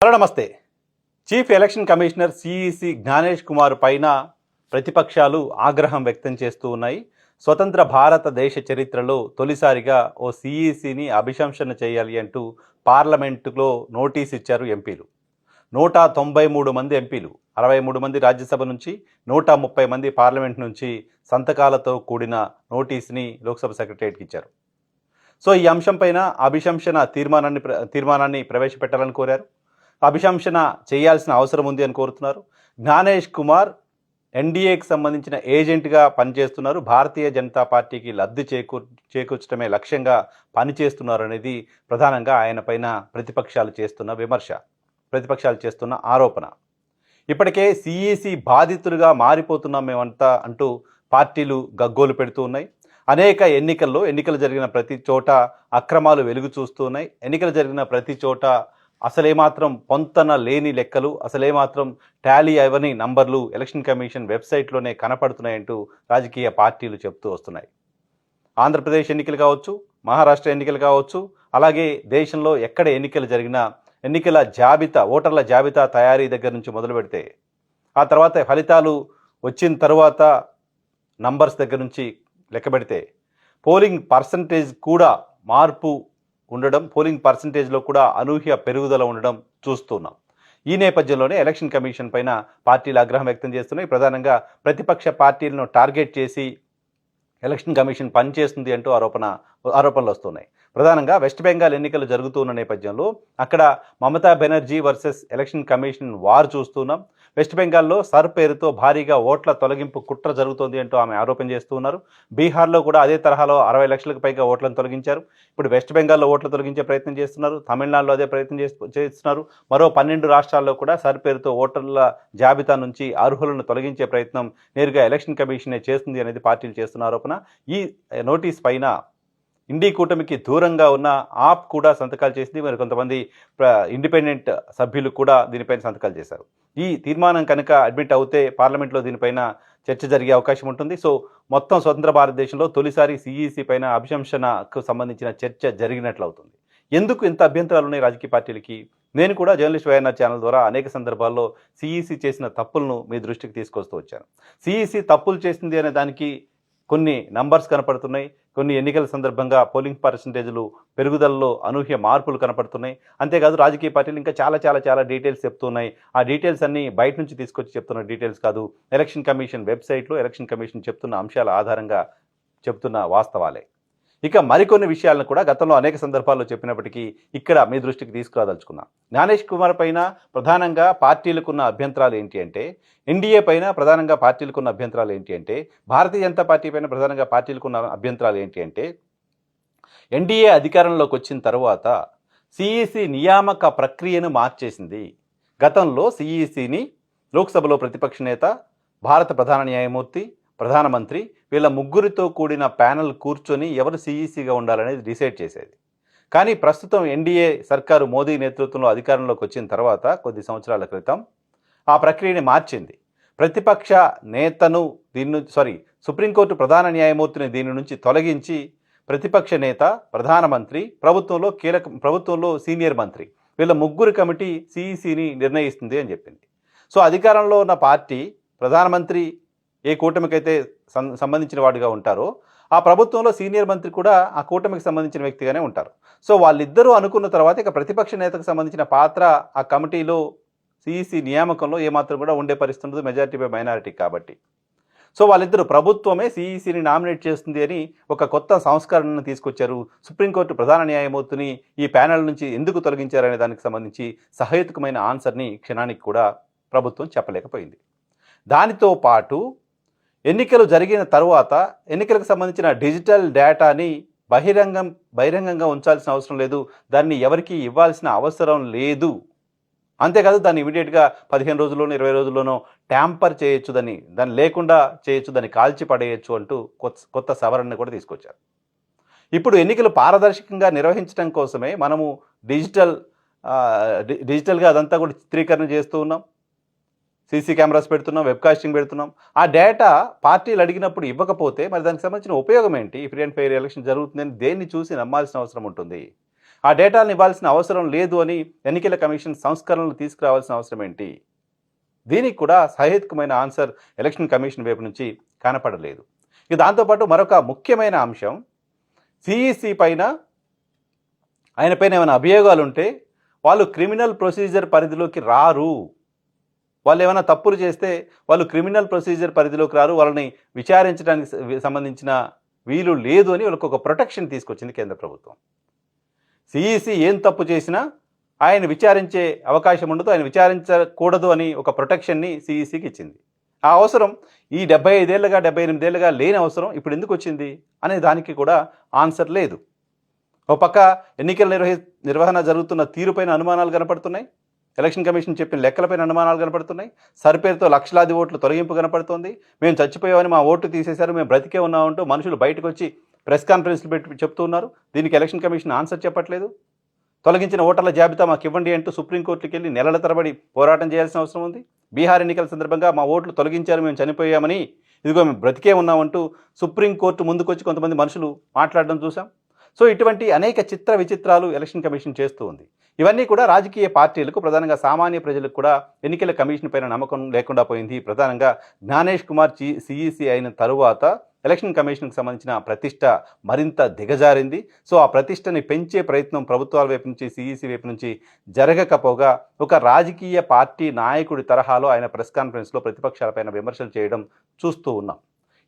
Hello నమస్తే. Chief election commissioner CEC Gyanesh Kumar పైన ప్రతిపక్షాలు ఆగ్రహం వ్యక్తం చేస్తూ ఉన్నాయి. స్వతంత్ర భారతదేశ చరిత్రలో తొలిసారిగా ఓ సిఈసిని అభిశంసన చేయాలి అంటూ పార్లమెంటులో నోటీస్ ఇచ్చారు ఎంపీలు. 193 మంది ఎంపీలు, 63 మంది రాజ్యసభ నుంచి, 130 మంది పార్లమెంట్ నుంచి సంతకాలతో కూడిన నోటీస్ని లోక్సభ సెక్రటరియట్కి ఇచ్చారు. సో ఈ అంశంపైన అభిశంసన తీర్మానాన్ని ప్రవేశపెట్టాలని కోరారు. అభిశంసన చేయాల్సిన అవసరం ఉంది అని కోరుతున్నారు. జ్ఞానేష్ కుమార్ ఎన్డీఏకి సంబంధించిన ఏజెంట్గా పనిచేస్తున్నారు. భారతీయ జనతా పార్టీకి లబ్ధి చేకూర్చడమే లక్ష్యంగా పనిచేస్తున్నారు అనేది ప్రధానంగా ఆయన పైన ప్రతిపక్షాలు చేస్తున్న విమర్శ, ప్రతిపక్షాలు చేస్తున్న ఆరోపణ. ఇప్పటికే సిఈసి బాధితులుగా మారిపోతున్నాం మేమంతా అంటూ పార్టీలు గగ్గోలు పెడుతూ ఉన్నాయి. అనేక ఎన్నికలు జరిగిన ప్రతి చోట అక్రమాలు వెలుగు చూస్తూ ఉన్నాయి. ఎన్నికలు జరిగిన ప్రతి చోట అసలేమాత్రం పొంతన లేని లెక్కలు, అసలేమాత్రం టాలీ అవని నంబర్లు ఎలక్షన్ కమిషన్ వెబ్సైట్లోనే కనపడుతున్నాయంటూ రాజకీయ పార్టీలు చెప్తూ వస్తున్నాయి. ఆంధ్రప్రదేశ్ ఎన్నికలు కావచ్చు, మహారాష్ట్ర ఎన్నికలు కావచ్చు, అలాగే దేశంలో ఎక్కడ ఎన్నికలు జరిగినా ఎన్నికల జాబితా, ఓటర్ల జాబితా తయారీ దగ్గర నుంచి మొదలు పెడితే ఆ తర్వాత ఫలితాలు వచ్చిన తర్వాత నంబర్స్ దగ్గర నుంచి లెక్క పెడితే పోలింగ్ పర్సంటేజ్ కూడా మార్పు ఉండడం, పోలింగ్ పర్సంటేజ్లో కూడా అనూహ్య పెరుగుదల ఉండడం చూస్తున్నాం. ఈ నేపథ్యంలోనే ఎలక్షన్ కమిషన్ పైన పార్టీలు ఆగ్రహం వ్యక్తం చేస్తున్నాయి. ప్రధానంగా ప్రతిపక్ష పార్టీలను టార్గెట్ చేసి ఎలక్షన్ కమిషన్ పనిచేస్తుంది అంటూ ఆరోపణలు వస్తున్నాయి. ప్రధానంగా వెస్ట్ బెంగాల్ ఎన్నికలు జరుగుతున్న నేపథ్యంలో అక్కడ Mamata Banerjee versus election commission war చూస్తున్నాం. వెస్ట్ బెంగాల్లో సర్ పేరుతో భారీగా ఓట్ల తొలగింపు కుట్ర జరుగుతోంది అంటూ ఆమె ఆరోపణ చేస్తున్నారు. బీహార్లో కూడా అదే తరహాలో 60 లక్షలకు పైగా ఓట్లను తొలగించారు. ఇప్పుడు వెస్ట్ బెంగాల్లో ఓట్లు తొలగించే ప్రయత్నం చేస్తున్నారు. తమిళనాడులో అదే ప్రయత్నం చేస్తున్నారు. మరో 12 రాష్ట్రాల్లో కూడా సర్ పేరుతో ఓటర్ల జాబితా నుంచి అర్హులను తొలగించే ప్రయత్నం నేరుగా ఎలక్షన్ కమిషనే చేస్తుంది అనేది పార్టీలు చేస్తున్న ఆరోపణ. ఈ నోటీస్ పైన ఇండి కూటమికి దూరంగా ఉన్న ఆప్ కూడా సంతకాలు చేసింది. మరి కొంతమంది ఇండిపెండెంట్ సభ్యులు కూడా దీనిపైన సంతకాలు చేశారు. ఈ తీర్మానం కనుక అడ్మిట్ అవుతే పార్లమెంట్లో దీనిపైన చర్చ జరిగే అవకాశం ఉంటుంది. సో మొత్తం స్వతంత్ర భారతదేశంలో తొలిసారి సిఈసి పైన అభిశంసనకు సంబంధించిన చర్చ జరిగినట్లు అవుతుంది. ఎందుకు ఇంత అభ్యంతరాలు ఉన్నాయి రాజకీయ పార్టీలకి? నేను కూడా జర్నలిస్ట్ వైఎన్ఆర్ ఛానల్ ద్వారా అనేక సందర్భాల్లో సిఈసి చేసిన తప్పులను మీ దృష్టికి తీసుకొస్తూ వచ్చాను. సిఈసి తప్పులు చేసింది అనే దానికి కొన్ని నంబర్స్ కనపడుతున్నాయి. కొన్ని ఎన్నికల సందర్భంగా పోలింగ్ పర్సంటేజ్లు పెరుగుదలలో అనూహ్య మార్పులు కనపడుతున్నాయి. అంతేకాదు రాజకీయ పార్టీలు ఇంకా చాలా డీటెయిల్స్ చెప్తున్నాయి. ఆ డీటెయిల్స్ అన్నీ బయట నుంచి తీసుకొచ్చి చెప్తున్న డీటెయిల్స్ కాదు. ఎలక్షన్ కమిషన్ వెబ్సైట్లో ఎలక్షన్ కమిషన్ చెప్తున్న అంశాల ఆధారంగా చెప్తున్న వాస్తవాలే. ఇక మరికొన్ని విషయాలను కూడా గతంలో అనేక సందర్భాల్లో చెప్పినప్పటికీ ఇక్కడ మీ దృష్టికి తీసుకురాదలుచుకున్నాం. జ్ఞానేష్ కుమార్ పైన ప్రధానంగా పార్టీలకున్న అభ్యంతరాలు ఏంటి అంటే, ఎన్డీఏ పైన ప్రధానంగా పార్టీలకున్న అభ్యంతరాలు ఏంటి అంటే, భారతీయ జనతా పార్టీ పైన ప్రధానంగా పార్టీలకున్న అభ్యంతరాలు ఏంటి అంటే, ఎన్డీఏ అధికారంలోకి వచ్చిన తర్వాత సిఈసి నియామక ప్రక్రియను మార్చేసింది. గతంలో సిఈసిని లోక్సభలో ప్రతిపక్ష నేత, భారత ప్రధాన న్యాయమూర్తి, ప్రధానమంత్రి వీళ్ళ ముగ్గురితో కూడిన ప్యానెల్ కూర్చొని ఎవరు సిఈసిగా ఉండాలనేది డిసైడ్ చేసేది. కానీ ప్రస్తుతం ఎన్డీఏ సర్కారు మోదీ నేతృత్వంలో అధికారంలోకి వచ్చిన తర్వాత కొద్ది సంవత్సరాల క్రితం ఆ ప్రక్రియని మార్చింది. ప్రతిపక్ష నేతను సుప్రీంకోర్టు ప్రధాన న్యాయమూర్తిని దీని నుంచి తొలగించి ప్రతిపక్ష నేత, ప్రధానమంత్రి, ప్రభుత్వంలో సీనియర్ మంత్రి వీళ్ళ ముగ్గురు కమిటీ సిఈసిని నిర్ణయిస్తుంది అని చెప్పింది. సో అధికారంలో ఉన్న పార్టీ, ప్రధానమంత్రి ఏ కూటమికైతే సంబంధించిన వాడిగా ఉంటారో ఆ ప్రభుత్వంలో సీనియర్ మంత్రి కూడా ఆ కూటమికి సంబంధించిన వ్యక్తిగానే ఉంటారు. సో వాళ్ళిద్దరూ అనుకున్న తర్వాత ఇక ప్రతిపక్ష నేతకు సంబంధించిన పాత్ర ఆ కమిటీలో సిఈసి నియామకంలో ఏమాత్రం కూడా ఉండే పరిస్థితి ఉండదు, మెజారిటీ బై మైనారిటీ కాబట్టి. సో వాళ్ళిద్దరూ ప్రభుత్వమే సిఈసిని నామినేట్ చేస్తుంది అని ఒక కొత్త సంస్కరణను తీసుకొచ్చారు. సుప్రీంకోర్టు ప్రధాన న్యాయమూర్తిని ఈ ప్యానెల్ నుంచి ఎందుకు తొలగించారనే దానికి సంబంధించి సహేతుకమైన ఆన్సర్ని క్షణానికి కూడా ప్రభుత్వం చెప్పలేకపోయింది. దానితో పాటు ఎన్నికలు జరిగిన తరువాత ఎన్నికలకు సంబంధించిన డిజిటల్ డేటాని బహిరంగంగా ఉంచాల్సిన అవసరం లేదు, దాన్ని ఎవరికి ఇవ్వాల్సిన అవసరం లేదు. అంతేకాదు దాన్ని ఇమీడియట్గా 15 రోజుల్లోనో 20 రోజుల్లోనో ట్యాంపర్ చేయొచ్చు, దాన్ని లేకుండా చేయొచ్చు, దాన్ని కాల్చి పడేయచ్చు అంటూ కొత్త సవరణను కూడా తీసుకొచ్చారు. ఇప్పుడు ఎన్నికలు పారదర్శకంగా నిర్వహించడం కోసమే మనము డిజిటల్గా అదంతా కూడా చిత్రీకరణ చేస్తూ ఉన్నాం. సీసీ కెమెరాస్ పెడుతున్నాం, వెబ్కాస్టింగ్ పెడుతున్నాం. ఆ డేటా పార్టీలు అడిగినప్పుడు ఇవ్వకపోతే మరి దానికి సంబంధించిన ఉపయోగం ఏంటి? ఫ్రీ అండ్ ఫెయిర్ ఎలక్షన్ జరుగుతుందని దేన్ని చూసి నమ్మాల్సిన అవసరం ఉంటుంది? ఆ డేటాలను ఇవ్వాల్సిన అవసరం లేదు అని ఎన్నికల కమిషన్ సంస్కరణలు తీసుకురావాల్సిన అవసరం ఏంటి? దీనికి కూడా సహేతుకమైన ఆన్సర్ ఎలక్షన్ కమిషన్ వైపు నుంచి కనపడలేదు. ఇక దాంతోపాటు మరొక ముఖ్యమైన అంశం, సిఈసి పైన ఆయన పైన ఏమైనా అభియోగాలు ఉంటే వాళ్ళు క్రిమినల్ ప్రొసీజర్ పరిధిలోకి రారు. వాళ్ళు ఏమైనా తప్పులు చేస్తే వాళ్ళు క్రిమినల్ ప్రొసీజర్ పరిధిలోకి రారు, వాళ్ళని విచారించడానికి సంబంధించిన వీలు లేదు అని వాళ్ళకి ఒక ప్రొటెక్షన్ తీసుకొచ్చింది కేంద్ర ప్రభుత్వం. సిఈసి ఏం తప్పు చేసినా ఆయన విచారించే అవకాశం ఉండదు, ఆయన విచారించకూడదు అని ఒక ప్రొటెక్షన్ని సిఈసికి ఇచ్చింది. ఆ అవసరం ఈ 75 ఏళ్ళుగా 78 ఏళ్ళుగా లేని అవసరం ఇప్పుడు ఎందుకు వచ్చింది అనే దానికి కూడా ఆన్సర్ లేదు. ఒక పక్క ఎన్నికల నిర్వహణ జరుగుతున్న తీరుపైన అనుమానాలు కనపడుతున్నాయి, ఎలక్షన్ కమిషన్ చెప్పిన లెక్కలపైన అనుమానాలు కనపడుతున్నాయి, సరిపేరుతో లక్షలాది ఓట్లు తొలగింపు కనపడుతోంది, మేము చచ్చిపోయామని మా ఓట్లు తీసేశారు, మేము బ్రతికే ఉన్నామంటూ మనుషులు బయటకు వచ్చి ప్రెస్ కాన్ఫరెన్స్లు పెట్టి చెప్తూ ఉన్నారు. దీనికి ఎలక్షన్ కమిషన్ ఆన్సర్ చెప్పట్లేదు. తొలగించిన ఓటర్ల జాబితా మాకు ఇవ్వండి అంటూ సుప్రీంకోర్టుకి వెళ్ళి నెలల తరబడి పోరాటం చేయాల్సిన అవసరం ఉంది. బీహార్ ఎన్నికల సందర్భంగా మా ఓట్లు తొలగించారు, మేము చనిపోయామని, ఇదిగో మేము బ్రతికే ఉన్నామంటూ సుప్రీంకోర్టు ముందుకొచ్చి కొంతమంది మనుషులు మాట్లాడడం చూసాం. సో ఇటువంటి అనేక చిత్ర విచిత్రాలు ఎలక్షన్ కమిషన్ చేస్తూ ఉంది. ఇవన్నీ కూడా రాజకీయ పార్టీలకు, ప్రధానంగా సామాన్య ప్రజలకు కూడా ఎన్నికల కమిషన్ పైన నమ్మకం లేకుండా పోయింది. ప్రధానంగా జ్ఞానేష్ కుమార్ సిఈసి అయిన తరువాత ఎలక్షన్ కమిషన్కి సంబంధించిన ప్రతిష్ట మరింత దిగజారింది. సో ఆ ప్రతిష్టని పెంచే ప్రయత్నం ప్రభుత్వాల వైపు నుంచి, సిఈసి వైపు నుంచి జరగకపోగా ఒక రాజకీయ పార్టీ నాయకుడి తరహాలో ఆయన ప్రెస్ కాన్ఫరెన్స్లో ప్రతిపక్షాలపైన విమర్శలు చేయడం చూస్తూ ఉన్నాం.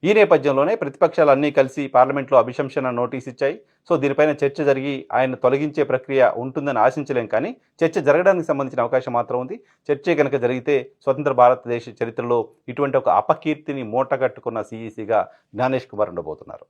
ఈ నేపథ్యంలోనే ప్రతిపక్షాలు అన్నీ కలిసి పార్లమెంట్లో అభిశంసన నోటీస్ ఇచ్చాయి. సో దీనిపైన చర్చ జరిగి ఆయన తొలగించే ప్రక్రియ ఉంటుందని ఆశించలేం, కానీ చర్చ జరగడానికి సంబంధించిన అవకాశం మాత్రం ఉంది. చర్చే కనుక జరిగితే స్వతంత్ర భారతదేశ చరిత్రలో ఇటువంటి ఒక అపకీర్తిని మూటగట్టుకున్న సిఈసిగా జ్ఞానేష్ కుమార్ ఉండబోతున్నారు.